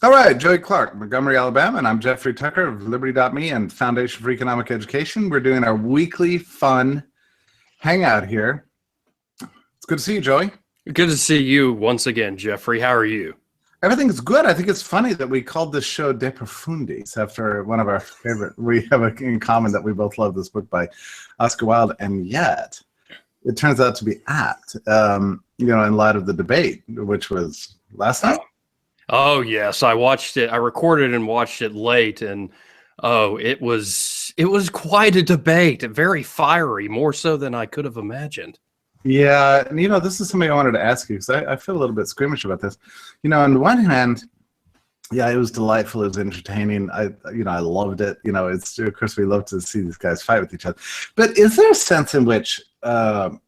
All right, Joey Clark, Montgomery, Alabama, and I'm Jeffrey Tucker of Liberty.me and Foundation for Economic Education. We're doing our weekly fun hangout here. It's good to see you, Joey. Good to see you once again, Jeffrey. How are you? Everything's good. I think it's funny that we called this show De Profundis after one of our favorite. We have in common that we both love this book by Oscar Wilde, and yet it turns out to be apt, in light of the debate, which was last night. Oh, yes. I watched it. I recorded and watched it late, and it was quite a debate, very fiery, more so than I could have imagined. Yeah, and this is something I wanted to ask you because I feel a little bit squeamish about this. On the one hand, yeah, it was delightful. It was entertaining. I loved it. It's, of course, we love to see these guys fight with each other. But is there a sense in which, and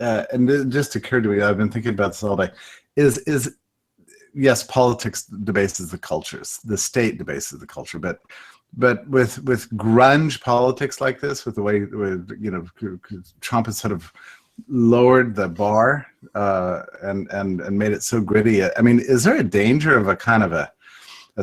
it just occurred to me, I've been thinking about this all day, is yes, politics debases the cultures. The state debases the culture, but with grunge politics like this, with the way Trump has sort of lowered the bar and made it so gritty. I mean, is there a danger of a kind of a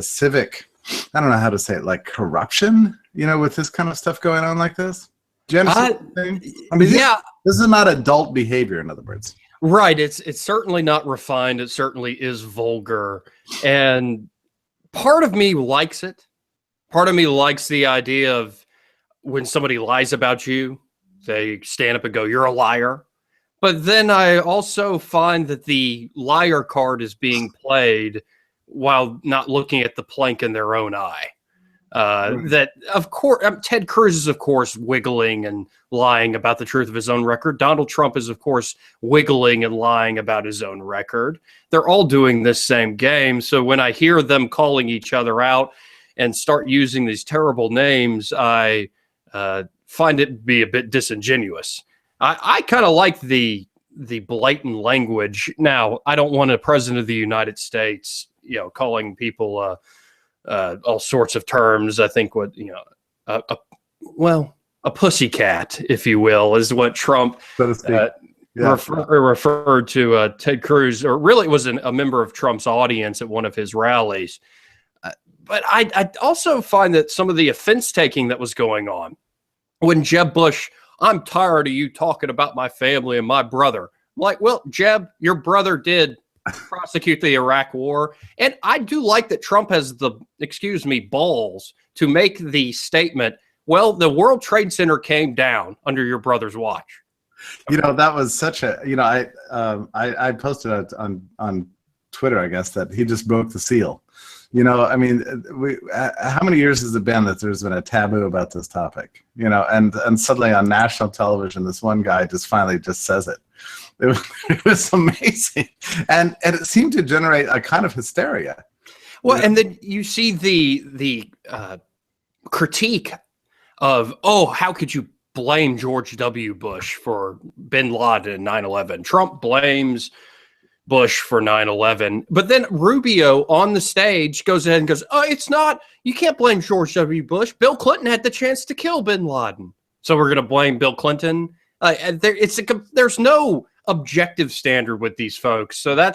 civic, I don't know how to say it, like corruption, with this kind of stuff going on like this? Do you understand what I'm saying? I mean, yeah, this is not adult behavior, in other words. Right. It's certainly not refined. It certainly is vulgar. And part of me likes it. Part of me likes the idea of when somebody lies about you, they stand up and go, "You're a liar." But then I also find that the liar card is being played while not looking at the plank in their own eye. That, of course, Ted Cruz is, of course, wiggling and lying about the truth of his own record. Donald Trump is, of course, wiggling and lying about his own record. They're all doing this same game. So when I hear them calling each other out and start using these terrible names, I find it to be a bit disingenuous. I kind of like the blatant language. Now, I don't want a president of the United States, calling people all sorts of terms. I think a pussycat, if you will, is what Trump referred to Ted Cruz, or really was a member of Trump's audience at one of his rallies. But I also find that some of the offense taking that was going on when Jeb Bush, "I'm tired of you talking about my family and my brother." I'm like, well, Jeb, your brother did prosecute the Iraq war. And I do like that Trump has the, balls to make the statement, well, the World Trade Center came down under your brother's watch. That was such a, I posted it on Twitter, I guess, that he just broke the seal. I mean, how many years has it been that there's been a taboo about this topic? And suddenly on national television, this one guy finally says it. It was amazing, and it seemed to generate a kind of hysteria. Well, and then you see the critique of, how could you blame George W. Bush for bin Laden and 9/11? Trump blames Bush for 9/11, but then Rubio on the stage goes ahead and goes, it's not, you can't blame George W. Bush. Bill Clinton had the chance to kill bin Laden, so we're going to blame Bill Clinton. There's no objective standard with these folks. So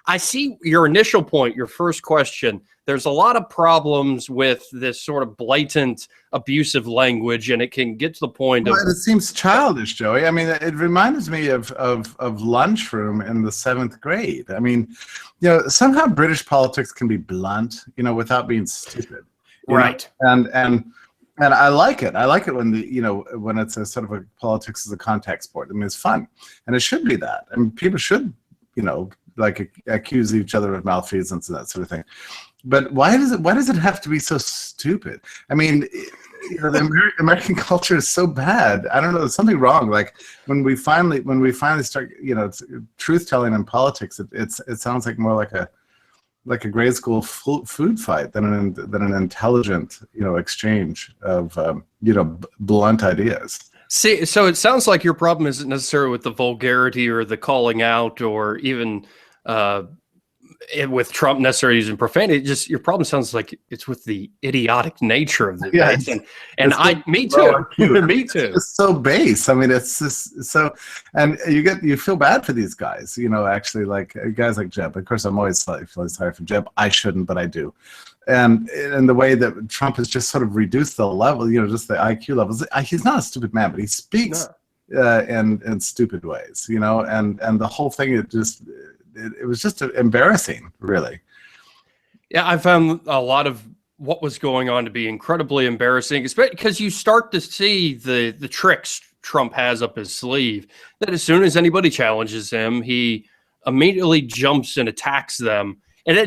I see your initial point, your first question. There's a lot of problems with this sort of blatant abusive language, and it can get to the point of... It seems childish, Joey. I mean, it reminds me of lunchroom in the 7th grade. I mean, somehow British politics can be blunt, without being stupid. Right. And I like it. I like it when when it's a sort of a politics as a contact sport. I mean, it's fun, and it should be that. I mean, people should, accuse each other of malfeasance and that sort of thing. But why does it have to be so stupid? I mean, the American culture is so bad. I don't know. There's something wrong. Like when we finally start, truth telling in politics, it sounds like more like a grade school food fight than an intelligent, exchange of, blunt ideas. See, so it sounds like your problem isn't necessarily with the vulgarity or the calling out or even with Trump necessarily using profanity, just your problem sounds like it's with the idiotic nature of the debates. Me too. Me too. It's so base. I mean, it's just so, and you feel bad for these guys, actually, like guys like Jeb. Of course, I'm always feeling sorry for Jeb. I shouldn't, but I do. And in the way that Trump has just sort of reduced the level, just the IQ levels. He's not a stupid man, but he speaks in stupid ways, and the whole thing, it was just embarrassing, really. Yeah, I found a lot of what was going on to be incredibly embarrassing, especially because you start to see the tricks Trump has up his sleeve, that as soon as anybody challenges him, he immediately jumps and attacks them. And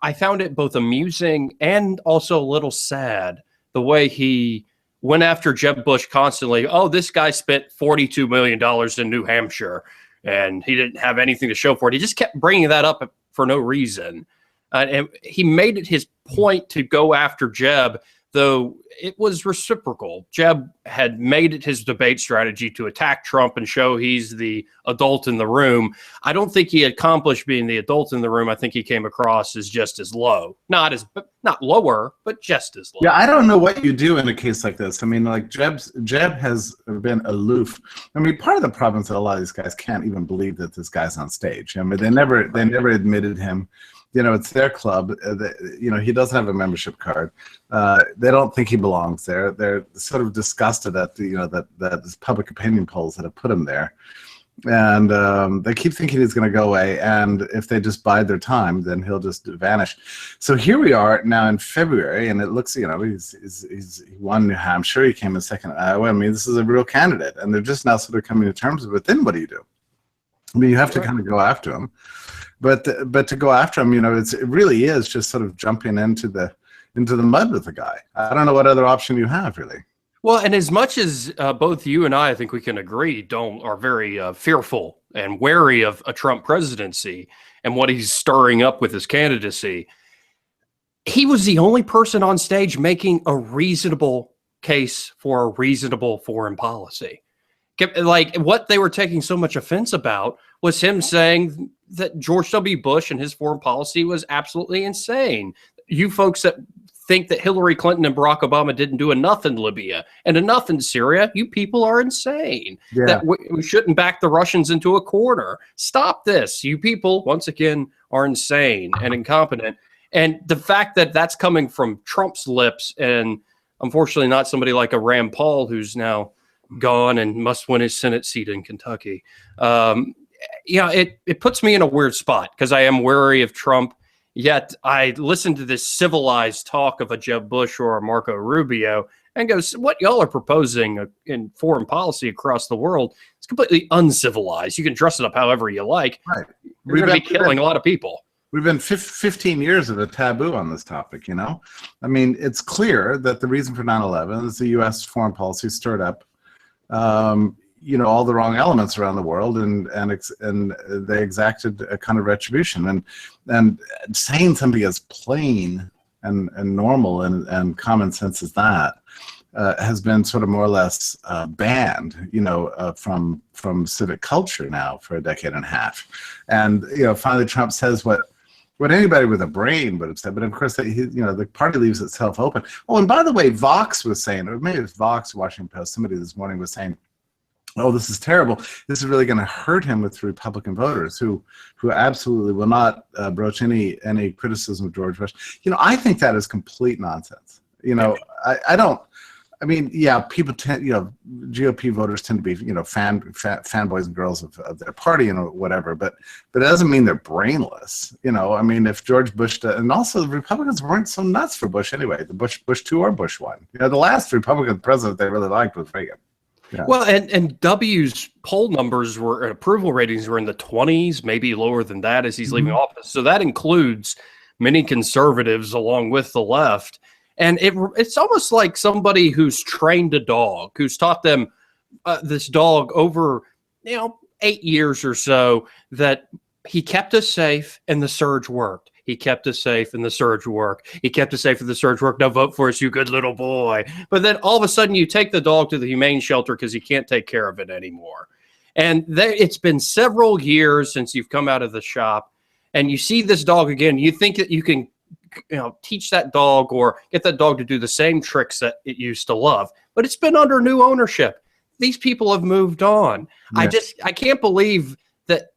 I found it both amusing and also a little sad, the way he went after Jeb Bush constantly. Oh, this guy spent $42 million in New Hampshire, and he didn't have anything to show for it. He just kept bringing that up for no reason. And he made it his point to go after Jeb, though it was reciprocal. Jeb had made it his debate strategy to attack Trump and show he's the adult in the room. I don't think he accomplished being the adult in the room. I think he came across as just as low. Not lower, but just as low. Yeah, I don't know what you do in a case like this. I mean, like Jeb has been aloof. I mean, part of the problem is that a lot of these guys can't even believe that this guy's on stage. I mean, they never admitted him. It's their club. He doesn't have a membership card. They don't think he belongs there. They're sort of disgusted at that public opinion polls that have put him there, and they keep thinking he's going to go away. And if they just bide their time, then he'll just vanish. So here we are now in February, and it looks, he won New Hampshire. He came in second in Iowa. I mean, this is a real candidate, and they're just now sort of coming to terms with it. Then what do you do? I mean, you have to kind of go after him. But to go after him, it really is just sort of jumping into the mud with the guy. I don't know what other option you have, really. Well, and as much as both you and I think we can agree, are very fearful and wary of a Trump presidency and what he's stirring up with his candidacy, he was the only person on stage making a reasonable case for a reasonable foreign policy. Like, what they were taking so much offense about was him saying that George W. Bush and his foreign policy was absolutely insane. You folks that think that Hillary Clinton and Barack Obama didn't do enough in Libya and enough in Syria, you people are insane. Yeah. That we shouldn't back the Russians into a corner. Stop this. You people, once again, are insane and incompetent. And the fact that that's coming from Trump's lips, and unfortunately not somebody like a Rand Paul, who's now gone and must win his Senate seat in Kentucky. It puts me in a weird spot because I am wary of Trump. Yet I listen to this civilized talk of a Jeb Bush or a Marco Rubio and goes, what y'all are proposing in foreign policy across the world is completely uncivilized. You can dress it up however you like. Right. You're going to be killing a lot of people. We've been 15 years of a taboo on this topic, I mean, it's clear that the reason for 9/11 is the U.S. foreign policy stirred up all the wrong elements around the world, and they exacted a kind of retribution, and saying something as plain and normal and common sense as that has been sort of more or less banned, from civic culture now for a decade and a half. And finally Trump says what anybody with a brain would have said, but of course, the party leaves itself open. Oh, and by the way, Vox was saying, or maybe it was Vox, Washington Post, somebody this morning was saying, oh, this is terrible. This is really going to hurt him with Republican voters who absolutely will not broach any criticism of George Bush. I think that is complete nonsense. I don't. I mean, yeah, people tend, GOP voters tend to be, fanboys and girls of their party and whatever, but it doesn't mean they're brainless. I mean, if George Bush, and also the Republicans weren't so nuts for Bush anyway, the Bush 2 or Bush 1. The last Republican president they really liked was Reagan. Yeah. Well, and W's poll numbers approval ratings were in the 20s, maybe lower than that as he's leaving office. So that includes many conservatives along with the left. And it's almost like somebody who's trained a dog, who's taught them this dog over, 8 years or so, that he kept us safe and the surge worked. He kept us safe and the surge worked. He kept us safe and the surge worked. Now vote for us, you good little boy. But then all of a sudden you take the dog to the humane shelter because you can't take care of it anymore. And it's been several years since you've come out of the shop. and you see this dog again, you think that you can, teach that dog or get that dog to do the same tricks that it used to love, but it's been under new ownership. These people have moved on. Yeah. I can't believe that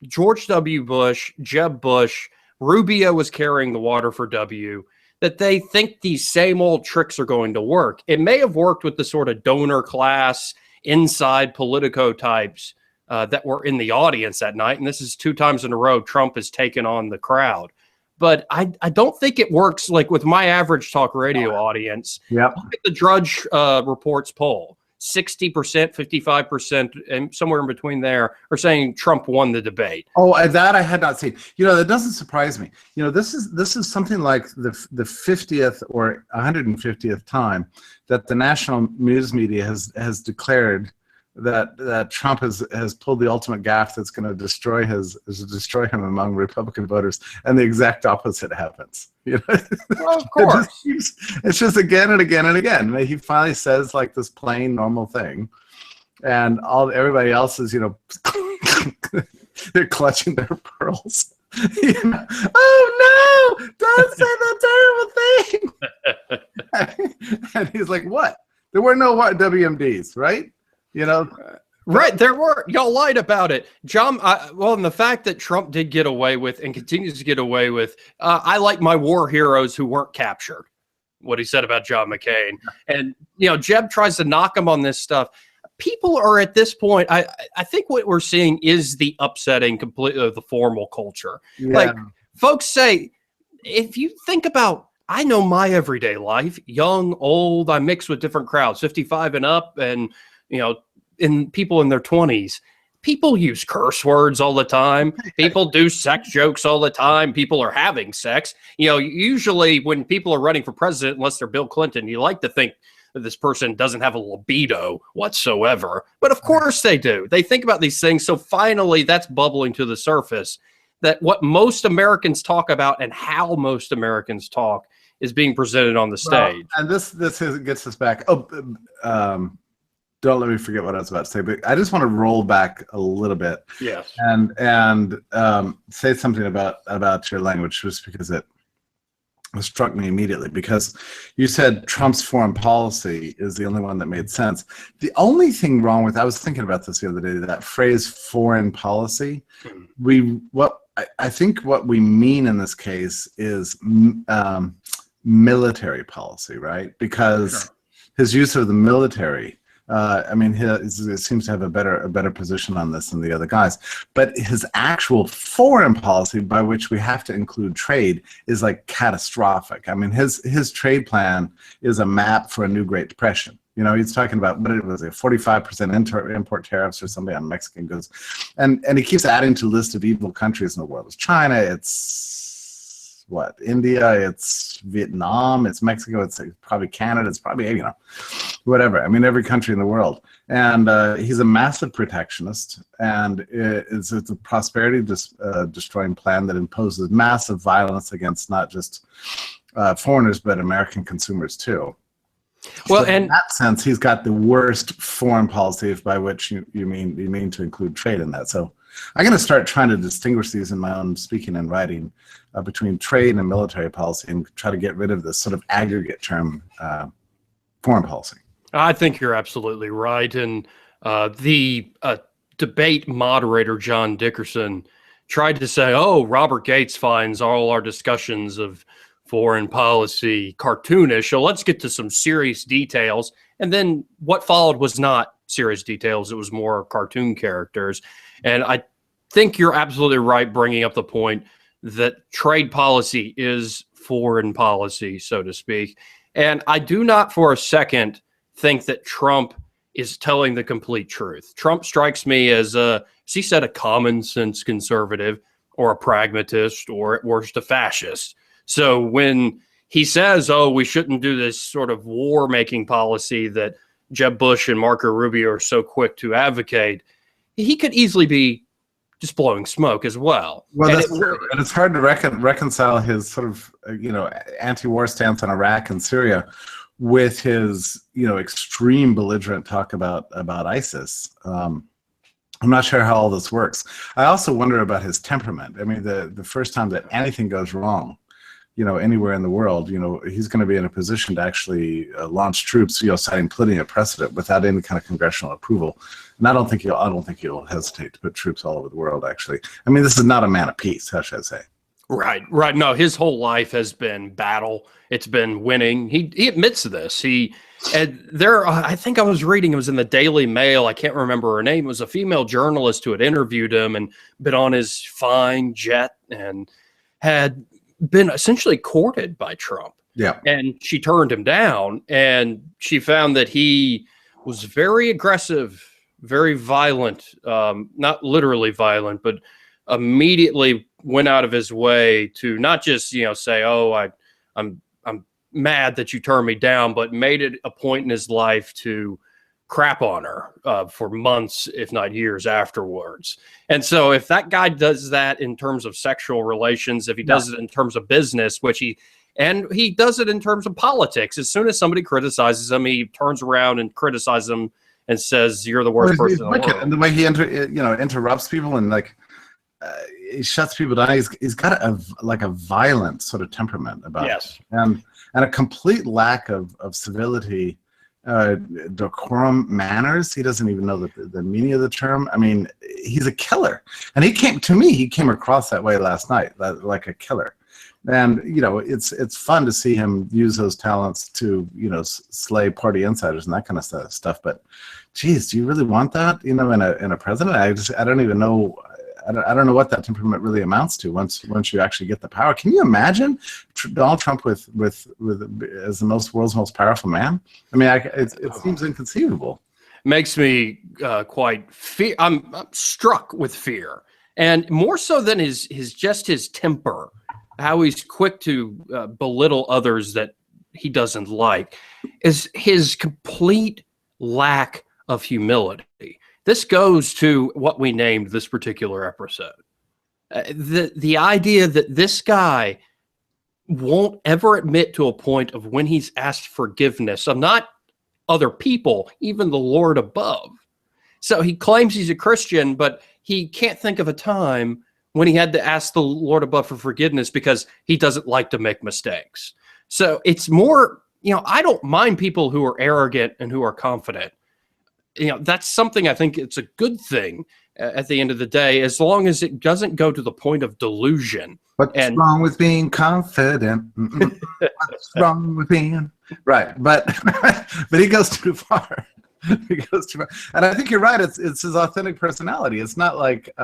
George W. Bush, Jeb Bush, Rubio was carrying the water for W, that they think these same old tricks are going to work. It may have worked with the sort of donor class, inside Politico types that were in the audience that night. And this is 2 times in a row Trump has taken on the crowd. But I don't think it works like with my average talk radio audience. Yep. Look at the Drudge Reports poll. 60%, 55%, and somewhere in between there are saying Trump won the debate. Oh, that I had not seen. That doesn't surprise me. This is something like the 50th or 150th time that the national news media has declared that Trump has pulled the ultimate gaffe that's going to destroy him among Republican voters, and the exact opposite happens. Well, of course, it's just again and again and again. He finally says like this plain normal thing, and everybody else is they're clutching their pearls. Oh no! Don't say the terrible thing. And he's like, "What? There were no WMDs, right?" Right, there were. Y'all lied about it. John, and the fact that Trump did get away with and continues to get away with, I like my war heroes who weren't captured, what he said about John McCain. And, Jeb tries to knock him on this stuff. People are at this point, I think what we're seeing is the upsetting completely of the formal culture. Yeah. Like, folks say, if you think about, I know my everyday life, young, old, I mix with different crowds, 55 and up, and in people in their 20s, people use curse words all the time. People do sex jokes all the time. People are having sex. Usually when people are running for president, unless they're Bill Clinton, you like to think that this person doesn't have a libido whatsoever. But of course they do. They think about these things. So finally, that's bubbling to the surface, that what most Americans talk about and how most Americans talk is being presented on the stage. And this gets us back. Don't let me forget what I was about to say, but I just want to roll back a little bit. Yes. And say something about your language, just because it struck me immediately, because you said Trump's foreign policy is the only one that made sense. The only thing wrong with, I was thinking about this the other day, that phrase foreign policy, I think what we mean in this case is military policy, right? Because his use of the military, he seems to have a better position on this than the other guys. But his actual foreign policy, by which we have to include trade, is like catastrophic. His trade plan is a map for a new Great Depression. He's talking about, what it was, 45% import tariffs or something on Mexican goods, and he keeps adding to the list of evil countries in the world. It's China, it's India, it's Vietnam, it's Mexico, it's probably Canada, it's probably whatever. Every country in the world. And he's a massive protectionist, and it's a prosperity destroying plan that imposes massive violence against not just foreigners but American consumers too. Well, so in that sense, he's got the worst foreign policy, by which you mean to include trade in that. So I'm going to start trying to distinguish these in my own speaking and writing between trade and military policy, and try to get rid of this sort of aggregate term, foreign policy. I think you're absolutely right. And the debate moderator, John Dickerson, tried to say, Robert Gates finds all our discussions of foreign policy cartoonish, so let's get to some serious details. And then what followed was not serious details. It was more cartoon characters. And I think you're absolutely right bringing up the point that trade policy is foreign policy, so to speak. And I do not for a second think that Trump is telling the complete truth. Trump strikes me as as he said, a common sense conservative, or a pragmatist, or at worst a fascist. So when he says, we shouldn't do this sort of war-making policy that Jeb Bush and Marco Rubio are so quick to advocate, he could easily be just blowing smoke as well. Well, that's true. And it's hard to reconcile his sort of, anti-war stance on Iraq and Syria with his, extreme belligerent talk about ISIS. I'm not sure how all this works. I also wonder about his temperament. I mean, the first time that anything goes wrong, anywhere in the world, he's going to be in a position to actually launch troops, citing plenty of precedent without any kind of congressional approval. And I don't think he'll hesitate to put troops all over the world. Actually, I mean, this is not a man of peace. How should I say? Right. No, his whole life has been battle. It's been winning. He admits this. I think I was reading, it was in the Daily Mail. I can't remember her name. It was a female journalist who had interviewed him and been on his fine jet and had been essentially courted by Trump. Yeah. And she turned him down, and she found that he was very aggressive, very violent, not literally violent, but immediately went out of his way to not just, say, oh, I'm mad that you turned me down, but made it a point in his life to crap on her for months, if not years afterwards. And so if that guy does that in terms of sexual relations, if he does it in terms of business, he does it in terms of politics, as soon as somebody criticizes him, he turns around and criticizes them and says, you're the worst person in the world. And the way he interrupts people and he shuts people down. He's got a violent sort of temperament about yes. it. And a complete lack of civility, decorum, manners. He doesn't even know the meaning of the term. I mean, he's a killer. And he came across that way last night, like a killer. And, it's fun to see him use those talents to, slay party insiders and that kind of stuff. But, geez, do you really want that, in a president? I don't even know. I don't know what that temperament really amounts to once you actually get the power. Can you imagine Donald Trump with as the world's most powerful man? I mean, it seems inconceivable. Makes me quite fear. I'm struck with fear, and more so than his temper, how he's quick to belittle others that he doesn't like, is his complete lack of humility. This goes to what we named this particular episode. The idea that this guy won't ever admit to a point of when he's asked forgiveness of not other people, even the Lord above. So he claims he's a Christian, but he can't think of a time when he had to ask the Lord above for forgiveness because he doesn't like to make mistakes. So it's more, I don't mind people who are arrogant and who are confident. That's something I think it's a good thing at the end of the day, as long as it doesn't go to the point of delusion. What's wrong with being confident? What's wrong with being right? But he goes too far. He goes too far, and I think you're right. It's his authentic personality. It's not like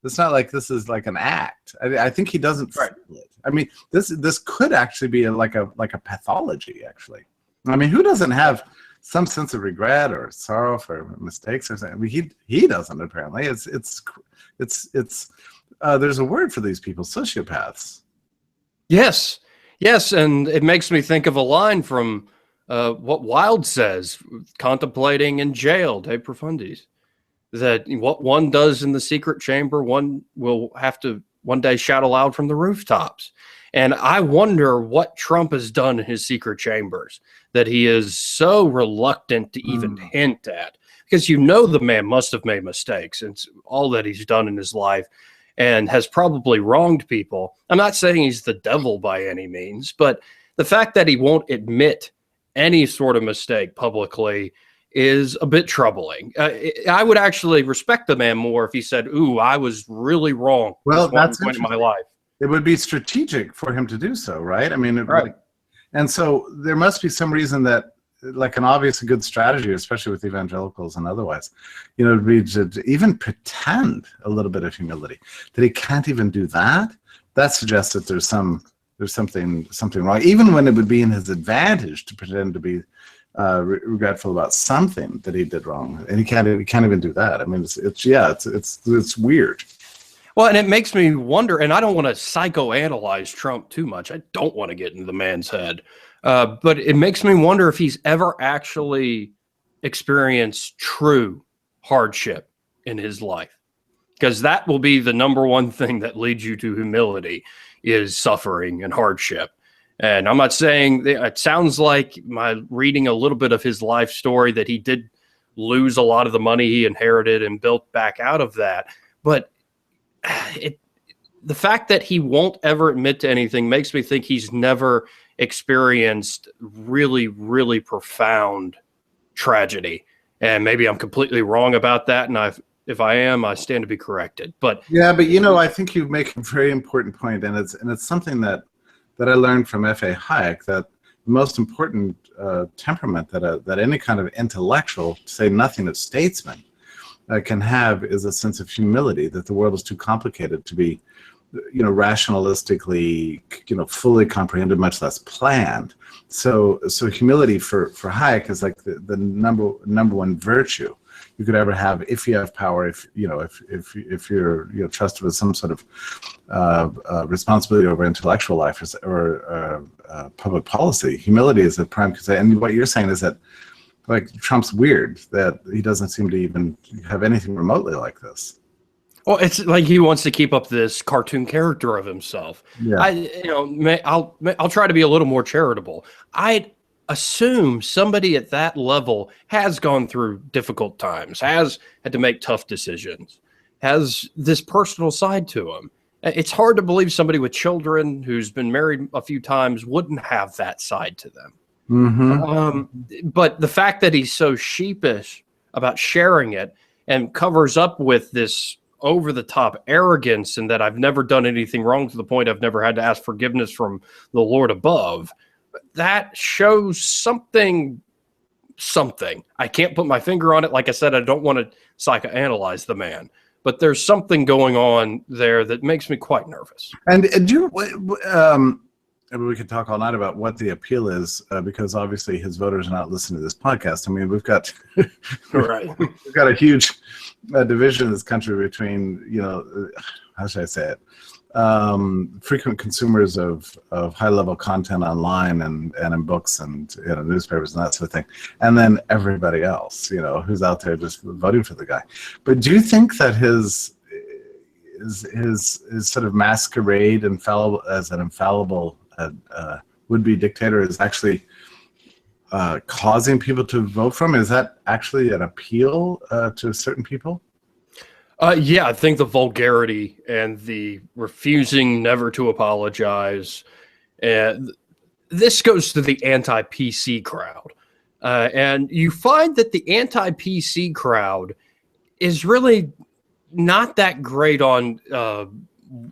this is like an act. I think he doesn't feel it. I mean, this could actually be like a pathology. Actually, I mean, who doesn't have some sense of regret or sorrow for mistakes or something? I mean, he doesn't apparently. It's there's a word for these people, sociopaths. Yes, and it makes me think of a line from what Wilde says, contemplating in jail, de Profundis, that what one does in the secret chamber, one will have to one day shout aloud from the rooftops. And I wonder what Trump has done in his secret chambers that he is so reluctant to even hint at, because the man must have made mistakes. It's all that he's done in his life and has probably wronged people. I'm not saying he's the devil by any means, but the fact that he won't admit any sort of mistake publicly is a bit troubling. I would actually respect the man more if he said, "Ooh, I was really wrong." Well, that's one point in my life. It would be strategic for him to do so, right? I mean, right. And so there must be some reason that, like an obvious good strategy, especially with evangelicals and otherwise, would be to even pretend a little bit of humility. That he can't even do that. That suggests that there's something wrong, even when it would be in his advantage to pretend to be regretful about something that he did wrong, and he can't even do that. I mean, it's weird. Well, and it makes me wonder, and I don't want to psychoanalyze Trump too much. I don't want to get into the man's head, but it makes me wonder if he's ever actually experienced true hardship in his life, because that will be the number one thing that leads you to humility, is suffering and hardship. And I'm not saying it sounds like my reading a little bit of his life story that he did lose a lot of the money he inherited and built back out of that. But the fact that he won't ever admit to anything makes me think he's never experienced really, really profound tragedy. And maybe I'm completely wrong about that. And if I am, I stand to be corrected. But yeah, but I think you make a very important point, and it's something that I learned from F.A. Hayek, that the most important temperament that any kind of intellectual, to say nothing of statesman, can have is a sense of humility, that the world is too complicated to be, rationalistically, fully comprehended, much less planned. So humility for Hayek is like the number one virtue you could ever have if you have power, if you're trusted with some sort of responsibility over intellectual life or public policy. Humility is a prime concern. And what you're saying is that, like, Trump's weird that he doesn't seem to even have anything remotely like this. Well, it's like he wants to keep up this cartoon character of himself. Yeah. I'll try to be a little more charitable. I'd assume somebody at that level has gone through difficult times, has had to make tough decisions, has this personal side to him. It's hard to believe somebody with children who's been married a few times wouldn't have that side to them. Mm-hmm. But the fact that he's so sheepish about sharing it and covers up with this over-the-top arrogance, and that I've never done anything wrong to the point I've never had to ask forgiveness from the Lord above, that shows something. I can't put my finger on it. Like I said, I don't want to psychoanalyze the man, but there's something going on there that makes me quite nervous. And we could talk all night about what the appeal is, because obviously his voters are not listening to this podcast. I mean, we've got right. We've got a huge division in this country between, how should I say it, frequent consumers of high-level content online and in books and newspapers and that sort of thing, and then everybody else, who's out there just voting for the guy. But do you think that his sort of masquerade as an infallible would-be dictator is actually causing people to vote for him? Is that actually an appeal to certain people? Yeah, I think the vulgarity and the refusing never to apologize, and this goes to the anti-PC crowd. And you find that the anti-PC crowd is really not that great on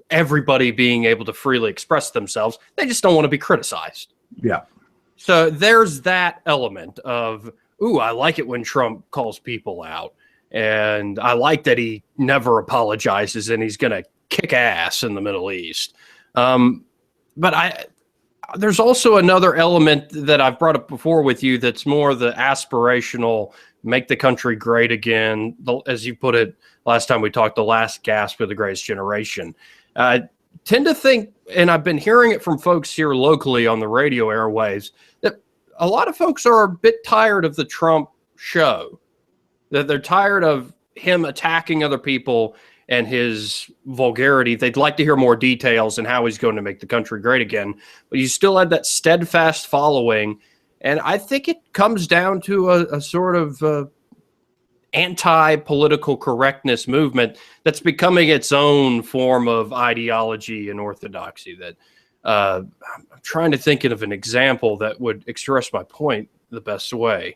everybody being able to freely express themselves. They just don't want to be criticized. Yeah. So there's that element of, ooh, I like it when Trump calls people out. And I like that he never apologizes and he's going to kick ass in the Middle East. But there's also another element that I've brought up before with you that's more the aspirational, make the country great again. As you put it last time we talked, the last gasp of the greatest generation. I tend to think, and I've been hearing it from folks here locally on the radio airwaves, that a lot of folks are a bit tired of the Trump show. That they're tired of him attacking other people and his vulgarity. They'd like to hear more details and how he's going to make the country great again. But you still had that steadfast following. And I think it comes down to a sort of anti-political correctness movement that's becoming its own form of ideology and orthodoxy. That I'm trying to think of an example that would express my point the best way.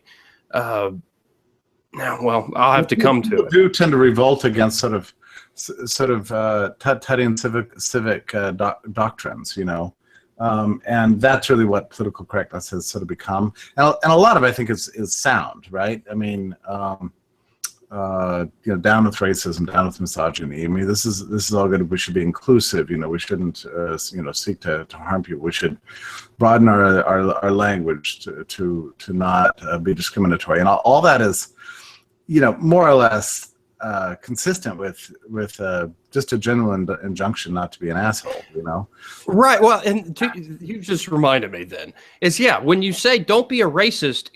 Well, I'll have to come to it. People do tend to revolt against sort of tutting civic doctrines, and that's really what political correctness has sort of become. And a lot of it, I think, is sound, right? I mean, down with racism, down with misogyny. I mean, this is all good. We should be inclusive. We shouldn't seek to harm people. We should broaden our language to not be discriminatory, and all that is, more or less consistent with just a general injunction not to be an asshole, Right. Well, and you just reminded me then when you say don't be a racist,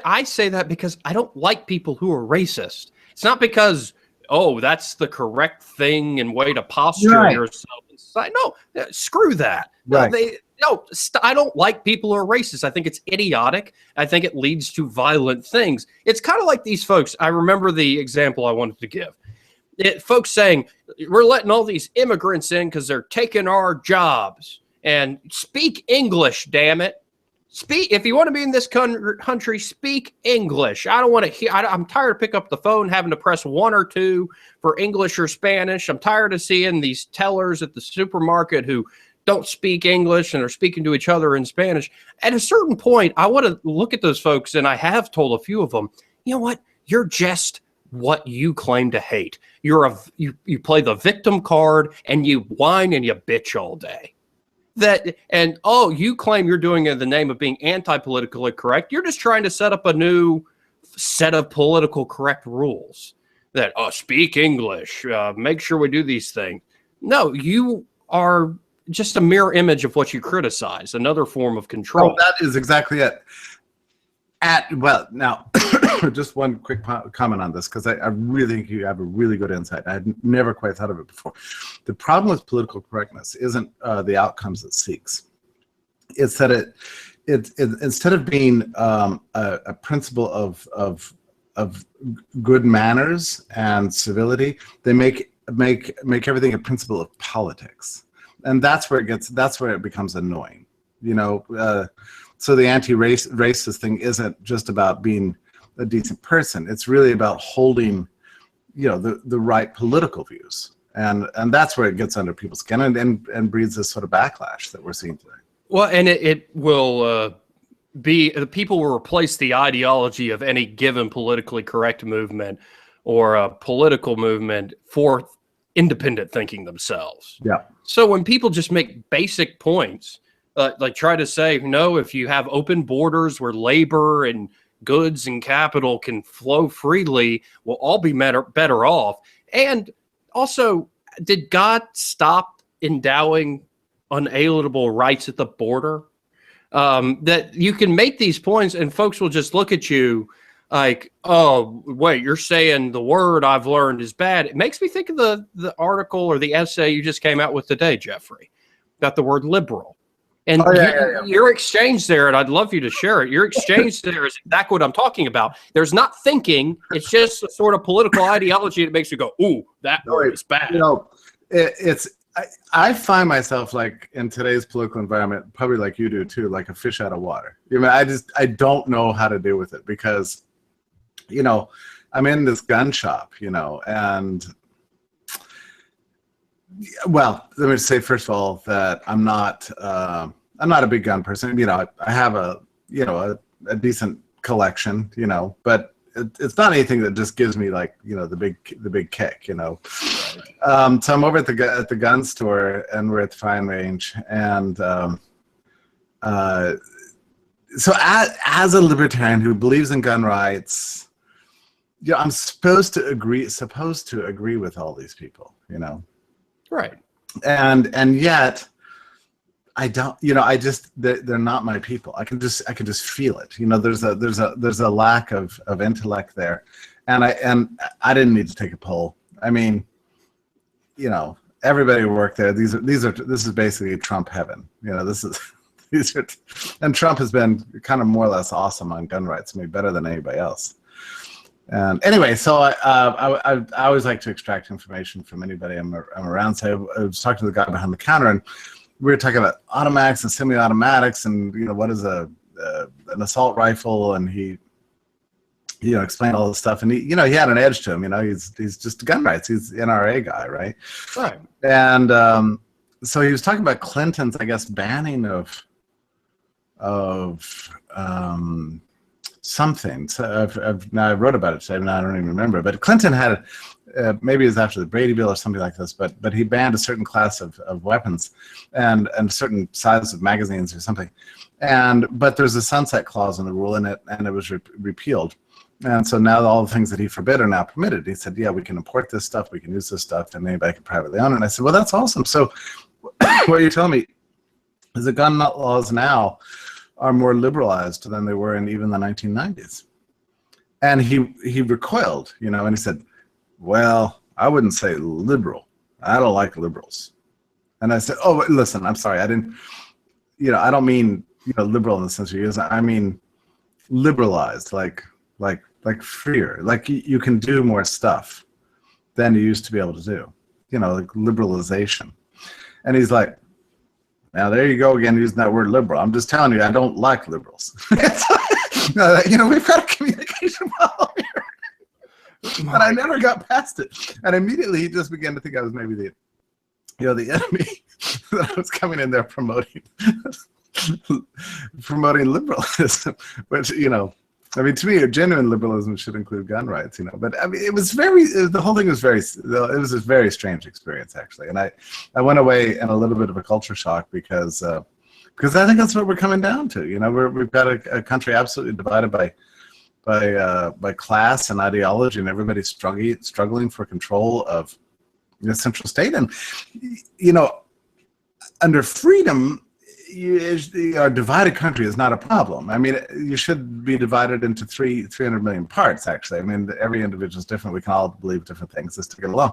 I say that because I don't like people who are racist. It's not because, that's the correct thing and way to posture yourself in society. No, screw that. Right. No, No, I don't like people who are racist. I think it's idiotic. I think it leads to violent things. It's kind of like these folks. I remember the example I wanted to give. Folks saying, we're letting all these immigrants in because they're taking our jobs. And speak English, damn it. If you want to be in this country, speak English. I don't want to hear. I'm tired of picking up the phone, having to press 1 or 2 for English or Spanish. I'm tired of seeing these tellers at the supermarket who don't speak English and are speaking to each other in Spanish. At a certain point, I want to look at those folks, and I have told a few of them, you know what? You're just what you claim to hate. You play the victim card, and you whine and you bitch all day. You claim you're doing it in the name of being anti-politically correct. You're just trying to set up a new set of political correct rules that, speak English, make sure we do these things. No, you are just a mirror image of what you criticize, another form of control. Oh, that is exactly it. Now, just one quick comment on this, because I really think you have a really good insight. I had never quite thought of it before. The problem with political correctness isn't the outcomes it seeks. It's that it instead of being a principle of good manners and civility, they make everything a principle of politics, and that's where it becomes annoying. So the anti-racist thing isn't just about being a decent person. It's really about holding, the right political views. And that's where it gets under people's skin and breeds this sort of backlash that we're seeing today. Well, and it will the people will replace the ideology of any given politically correct movement or a political movement for independent thinking themselves. Yeah. So when people just make basic points, like try to say, no, if you have open borders where labor and goods and capital can flow freely, we'll all be better off. And also, did God stop endowing unalienable rights at the border? That you can make these points and folks will just look at you like, oh, wait, you're saying the word I've learned is bad. It makes me think of the article or the essay you just came out with today, Jeffrey, about the word liberal. And your exchange there, and I'd love you to share it, your exchange there is exactly what I'm talking about. There's not thinking. It's just a sort of political ideology that makes you go, ooh, that word is bad. I find myself, like, in today's political environment, probably like you do too, like a fish out of water. I don't know how to deal with it because, I'm in this gun shop, and well, let me say first of all that I'm not a big gun person. I have a decent collection, but it's not anything that just gives me like the big kick. So I'm over at the gun store and we're at the firing range, and so as a libertarian who believes in gun rights, I'm supposed to agree with all these people, Right. And yet I don't, they're not my people. I can just feel it. There's a lack of intellect there. And I didn't need to take a poll. I mean, everybody who worked there, this is basically Trump heaven. And Trump has been kind of more or less awesome on gun rights. I mean, better than anybody else. And anyway, so I always like to extract information from anybody I'm around. So I was talking to the guy behind the counter, and we were talking about automatics and semi-automatics, and what is an assault rifle, and he explained all this stuff, and he had an edge to him. He's just gun rights. He's an NRA guy, right? Right. And so he was talking about Clinton's, I guess, banning of something. So now I wrote about it today, and I don't even remember. But Clinton had, maybe it was after the Brady Bill or something like this, but he banned a certain class of weapons and certain sizes of magazines or something. But there's a sunset clause in the rule, and it was repealed. And so now all the things that he forbid are now permitted. He said, yeah, we can import this stuff, we can use this stuff, and anybody can privately own it. And I said, well, that's awesome. So what you're telling me is the gun laws now are more liberalized than they were in even the 1990s. And he recoiled, and he said, well, I wouldn't say liberal. I don't like liberals. And I said, oh, listen, I'm sorry. I don't mean, liberal in the sense you use. I mean liberalized, like freer. Like you can do more stuff than you used to be able to do. Like liberalization. And he's like, now there you go again, using that word liberal. I'm just telling you, I don't like liberals. We've got a communication problem here. And I never got past it. And immediately he just began to think I was maybe the enemy that I was coming in there promoting liberalism. Which, to me, a genuine liberalism should include gun rights, But I mean, the whole thing was it was a very strange experience, actually. And I went away in a little bit of a culture shock because I think that's what we're coming down to. We've got a country absolutely divided by class and ideology, and everybody's struggling for control of the central state. And, under freedom, a divided country is not a problem. I mean, you should be divided into 300 million parts, actually. I mean, every individual is different. We can all believe different things just to get along.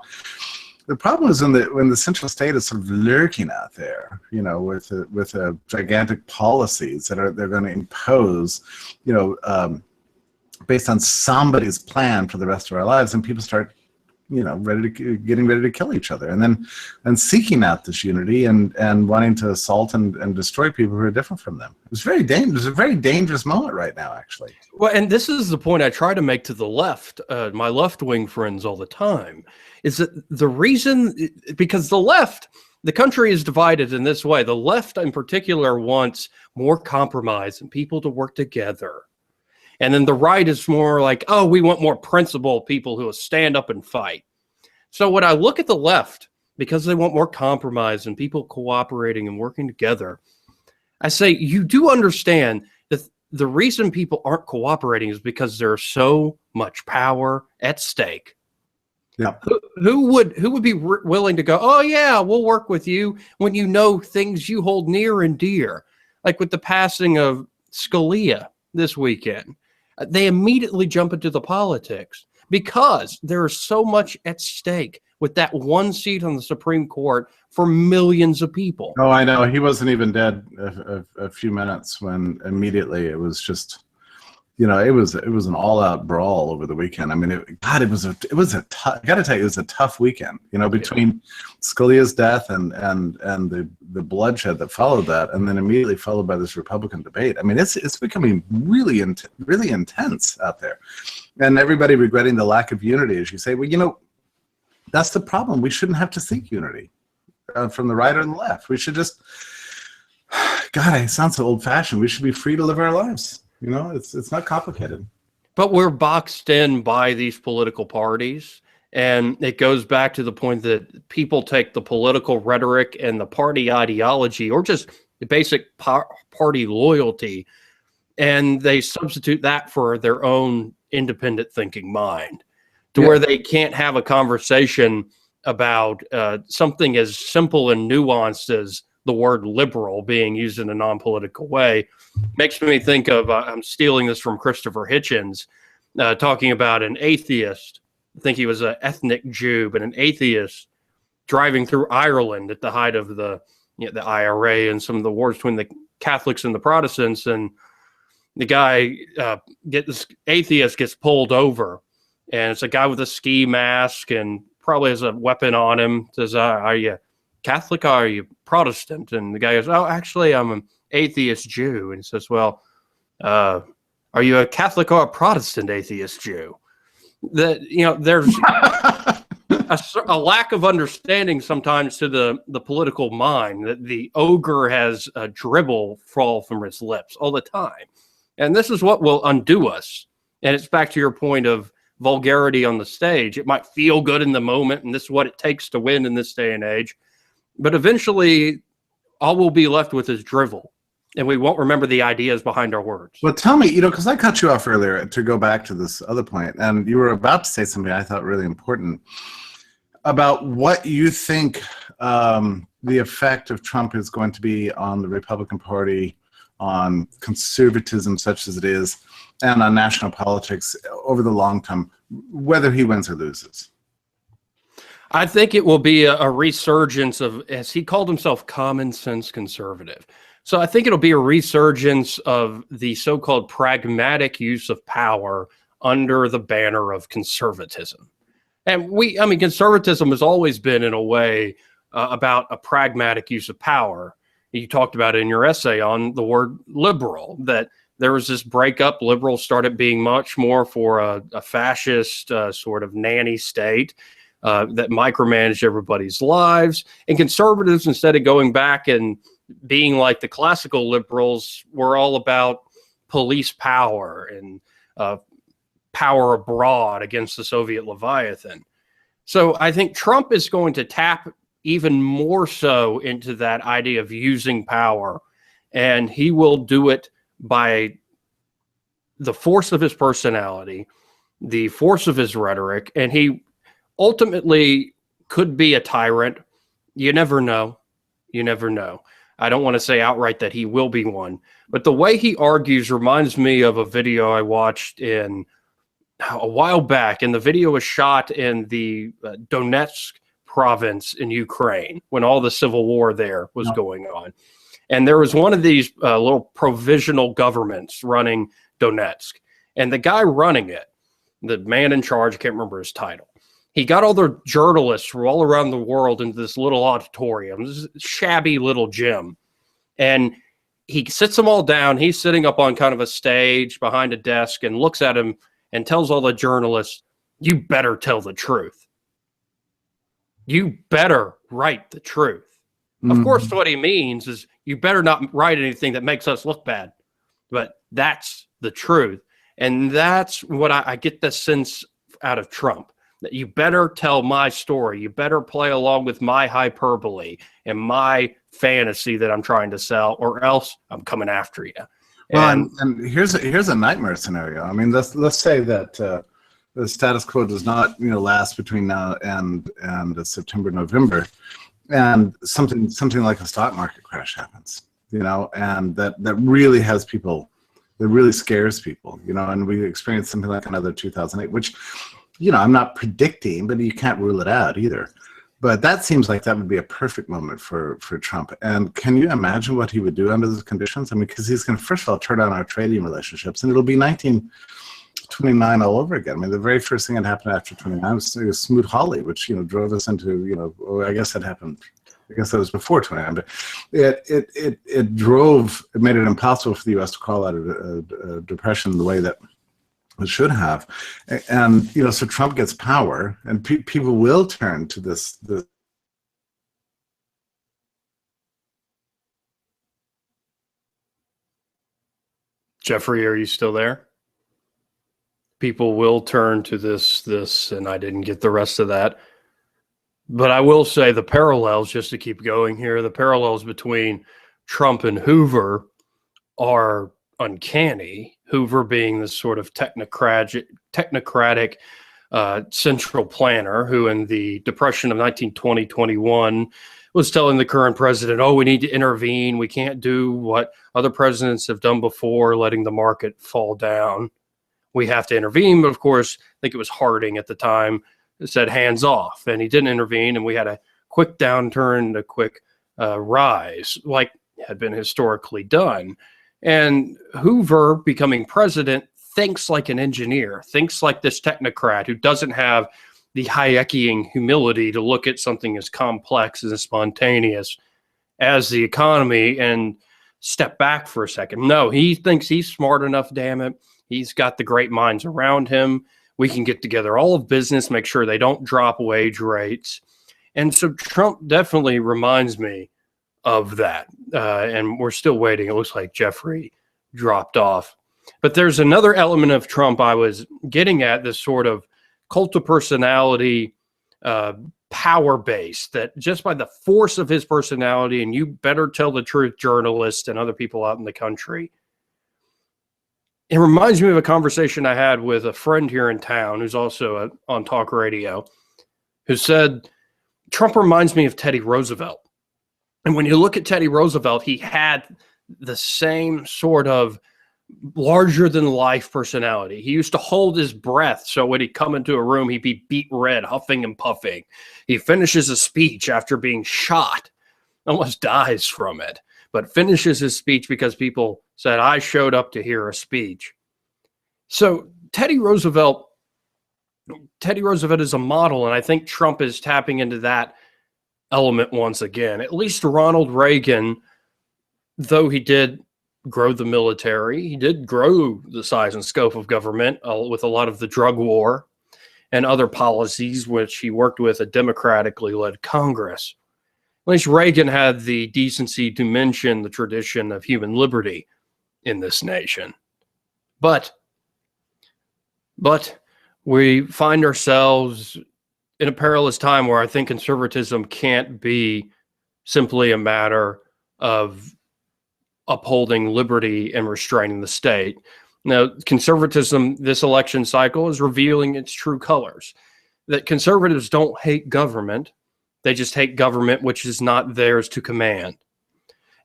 The problem is when the central state is sort of lurking out there, with gigantic policies they're going to impose, based on somebody's plan for the rest of our lives, and people start getting ready to kill each other, and seeking out this unity and wanting to assault and destroy people who are different from them. It's very dangerous. It's a very dangerous moment right now, actually. Well, and this is the point I try to make to the left, my left-wing friends all the time, is that the reason, because the country is divided in this way. The left in particular wants more compromise and people to work together. And then the right is more like, oh, we want more principled people who will stand up and fight. So when I look at the left, because they want more compromise and people cooperating and working together, I say, you do understand that the reason people aren't cooperating is because there's so much power at stake. Yeah. Who would be willing to go, oh, yeah, we'll work with you when things you hold near and dear, like with the passing of Scalia this weekend. They immediately jump into the politics because there is so much at stake with that one seat on the Supreme Court for millions of people. Oh, I know. He wasn't even dead a few minutes when immediately it was just, it was an all-out brawl over the weekend. I mean, it was a tough. I got to tell you, it was a tough weekend. Between Scalia's death and the bloodshed that followed that, and then immediately followed by this Republican debate. I mean, it's becoming really intense out there, and everybody regretting the lack of unity. As you say, well, that's the problem. We shouldn't have to seek unity from the right or the left. We should just. God, I sound so old-fashioned. We should be free to live our lives. It's not complicated. But we're boxed in by these political parties. And it goes back to the point that people take the political rhetoric and the party ideology, or just the basic party loyalty, and they substitute that for their own independent thinking mind, to where they can't have a conversation about something as simple and nuanced as the word liberal being used in a non-political way. Makes me think of, I'm stealing this from Christopher Hitchens, talking about an atheist. I think he was an ethnic Jew, but an atheist driving through Ireland at the height of the IRA and some of the wars between the Catholics and the Protestants. And the guy, this atheist gets pulled over, and it's a guy with a ski mask and probably has a weapon on him. Says, are you Catholic or are you Protestant? And the guy goes, oh, actually, I'm an atheist Jew. And he says, well, are you a Catholic or a Protestant atheist Jew? That, there's a lack of understanding sometimes to the political mind, that the ogre has a dribble fall from his lips all the time. And this is what will undo us. And it's back to your point of vulgarity on the stage. It might feel good in the moment, and this is what it takes to win in this day and age. But eventually, all we'll be left with is drivel, and we won't remember the ideas behind our words. Well, tell me, because I cut you off earlier to go back to this other point, and you were about to say something I thought really important about what you think the effect of Trump is going to be on the Republican Party, on conservatism such as it is, and on national politics over the long term, whether he wins or loses. I think it will be a resurgence of, as he called himself, common sense conservative. So I think it'll be a resurgence of the so-called pragmatic use of power under the banner of conservatism. And I mean, conservatism has always been, in a way, about a pragmatic use of power. You talked about it in your essay on the word liberal, that there was this breakup. Liberals started being much more for a fascist sort of nanny state that micromanaged everybody's lives. And conservatives, instead of going back and being like the classical liberals, were all about police power and power abroad against the Soviet Leviathan. So I think Trump is going to tap even more so into that idea of using power, and he will do it by the force of his personality, the force of his rhetoric, and he ultimately could be a tyrant. You never know. You never know. I don't want to say outright that he will be one, but the way he argues reminds me of a video I watched in a while back, and the video was shot in the Donetsk province in Ukraine when all the civil war there was going on. And there was one of these little provisional governments running Donetsk. And the guy running it, the man in charge, I can't remember his title, he got all the journalists from all around the world into this little auditorium, this shabby little gym. And he sits them all down. He's sitting up on kind of a stage behind a desk and looks at him and tells all the journalists, you better tell the truth. You better write the truth. Of course, what he means is you better not write anything that makes us look bad. But that's the truth. And that's what I get the sense out of Trump, that you better tell my story. You better play along with my hyperbole and my fantasy that I'm trying to sell, or else I'm coming after you. Well, and here's a nightmare scenario. I mean, let's say that the status quo does not last between now and September, November, and something like a stock market crash happens, and that really has people, that really scares people, and we experience something like another 2008, which I'm not predicting, but you can't rule it out either. But that seems like that would be a perfect moment for Trump. And can you imagine what he would do under those conditions? I mean, because he's going to, first of all, turn on our trading relationships, and it'll be 1929 all over again. I mean, the very first thing that happened after 29 was Smoot-Hawley, which, drove us into, I guess that happened, I guess that was before 29, but it made it impossible for the U.S. to call out a depression the way that it should have. And, so Trump gets power, and people will turn to this. Jeffrey, are you still there? People will turn to this, and I didn't get the rest of that. But I will say the parallels, just to keep going here, the parallels between Trump and Hoover are uncanny. Hoover being this sort of technocratic central planner who in the Depression of 1920-21 was telling the current president, oh, we need to intervene. We can't do what other presidents have done before, letting the market fall down. We have to intervene. But of course, I think it was Harding at the time that said hands off, and he didn't intervene. And we had a quick downturn, a quick rise, like had been historically done. And Hoover, becoming president, thinks like an engineer, thinks like this technocrat who doesn't have the Hayekian humility to look at something as complex and as spontaneous as the economy and step back for a second. No, he thinks he's smart enough, damn it. He's got the great minds around him. We can get together all of business, make sure they don't drop wage rates. And so Trump definitely reminds me of that. And we're still waiting. It looks like Jeffrey dropped off. But there's another element of Trump I was getting at, this sort of cult of personality power base, that just by the force of his personality, and you better tell the truth, journalists and other people out in the country. It reminds me of a conversation I had with a friend here in town who's also on talk radio, who said, Trump reminds me of Teddy Roosevelt. And when you look at Teddy Roosevelt, he had the same sort of larger than life personality. He used to hold his breath, so when he'd come into a room, he'd be beet red, huffing and puffing. He finishes a speech after being shot, almost dies from it, but finishes his speech because people said, I showed up to hear a speech. So Teddy Roosevelt is a model, and I think Trump is tapping into that element once again. At least Ronald Reagan, though he did grow the military, he did grow the size and scope of government with a lot of the drug war and other policies, which he worked with a democratically led Congress. At least Reagan had the decency to mention the tradition of human liberty in this nation. But we find ourselves in a perilous time where I think conservatism can't be simply a matter of upholding liberty and restraining the state. Now, conservatism this election cycle is revealing its true colors. That conservatives don't hate government. They just hate government which is not theirs to command.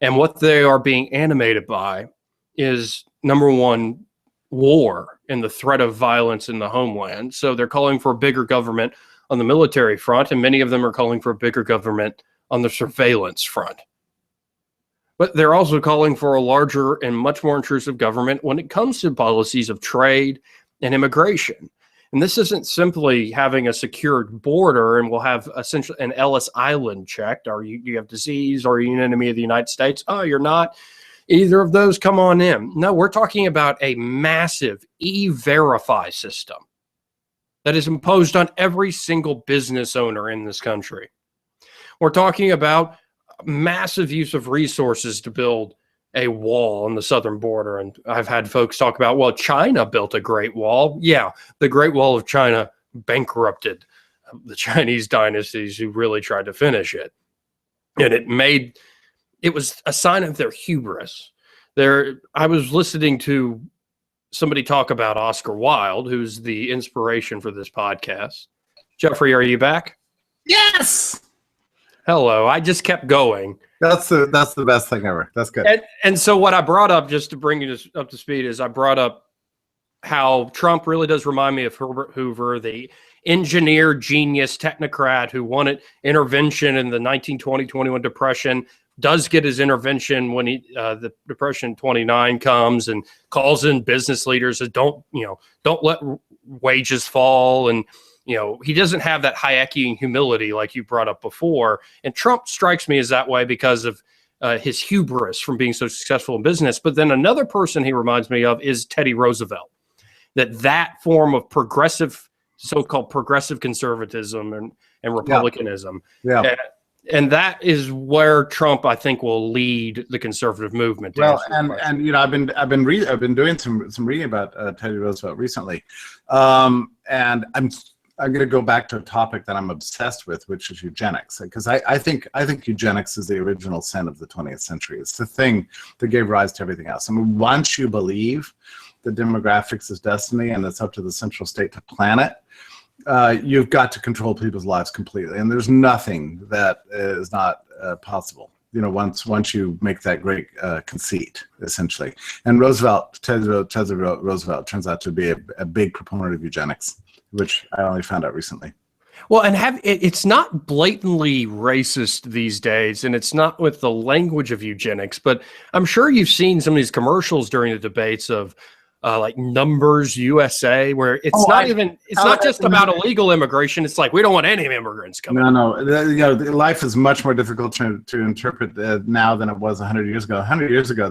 And what they are being animated by is, number one, war and the threat of violence in the homeland. So they're calling for a bigger government on the military front, and many of them are calling for a bigger government on the surveillance front. But they're also calling for a larger and much more intrusive government when it comes to policies of trade and immigration. And this isn't simply having a secured border and we'll have essentially an Ellis Island checked. Do you have disease? Are you an enemy of the United States? Oh, you're not. Either of those, come on in. No, we're talking about a massive e-verify system that is imposed on every single business owner in this country. We're talking about massive use of resources to build a wall on the southern border. And I've had folks talk about, well, China built a Great Wall. Yeah, the Great Wall of China bankrupted the Chinese dynasties who really tried to finish it. And it was a sign of their hubris. I was listening to somebody talk about Oscar Wilde, who's the inspiration for this podcast. Jeffrey, are you back? Yes. Hello. I just kept going. That's the best thing ever. That's good. And so what I brought up, just to bring you up to speed, is I brought up how Trump really does remind me of Herbert Hoover, the engineer, genius, technocrat who wanted intervention in the 1920-21 Depression, does get his intervention when the Depression 29 comes, and calls in business leaders that don't let wages fall. And, he doesn't have that Hayekian humility like you brought up before. And Trump strikes me as that way because of his hubris from being so successful in business. But then another person he reminds me of is Teddy Roosevelt, that form of progressive, so-called progressive conservatism and republicanism. Yeah. And that is where Trump, I think, will lead the conservative movement. Well, and I've been doing some reading about Teddy Roosevelt recently, and I'm going to go back to a topic that I'm obsessed with, which is eugenics, because I think eugenics is the original sin of the 20th century. It's the thing that gave rise to everything else. I mean, once you believe that demographics is destiny and it's up to the central state to plan it, you've got to control people's lives completely, and there's nothing that is not possible. Once you make that great conceit, essentially. And Teddy Roosevelt turns out to be a big proponent of eugenics, which I only found out recently. Well, and it's not blatantly racist these days, and it's not with the language of eugenics, but I'm sure you've seen some of these commercials during the debates of like Numbers USA, where it's not just about illegal immigration. It's like, we don't want any immigrants coming. No. Life is much more difficult to interpret now than it was 100 years ago. 100 years ago,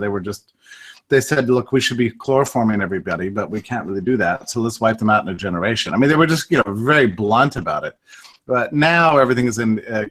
they said, look, we should be chloroforming everybody, but we can't really do that. So let's wipe them out in a generation. I mean, they were just, very blunt about it. But now everything is in